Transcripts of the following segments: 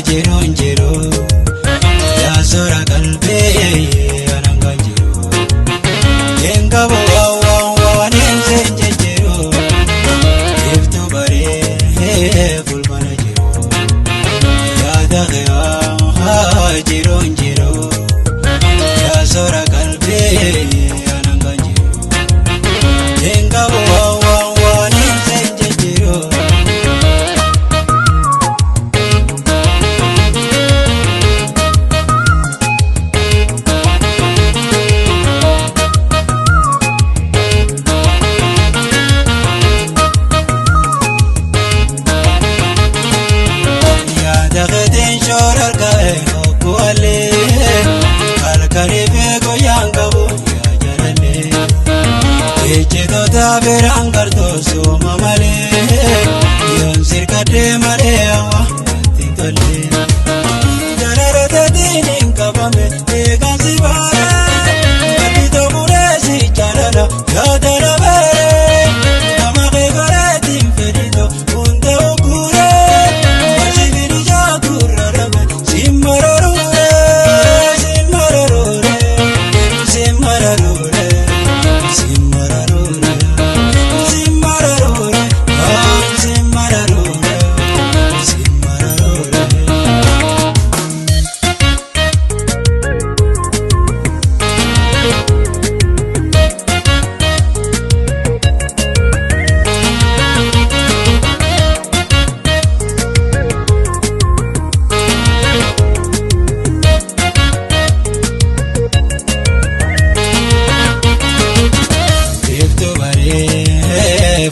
jiruun jiru yaa soora qalbii anangaan jiru engabu waan enseen jejjiru iftu baree fulmana jiru yaada qiyaa jiruun jiru yaa soora qalbii anangaan jiru engabu waan enseen jejjiru Daqeetiin shoora ka'ee okkuwalee halkanii beekoo yaangabu yaa jalalee ejjitoota biraan gartoo sooma malee yoon sirkadhee malee hawa natti tolee jalalataatiin hin qabame eegansi baaree gadi tokkuree si jaalala yaada dabaree nama keekoreetiin fedhitoo hunda ogguree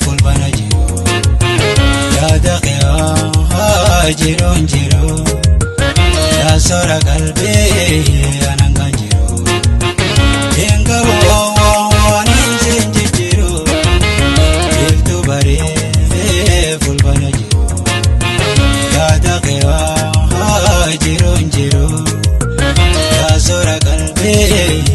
fulmana jiru yaada qiyaa jiruun jiru yaa soora qalbii anangaan jiru engabu waan enseen jejjiru iftu baree fulmana jiru yaada qiyaa jiruun jiru yaa soora qalbii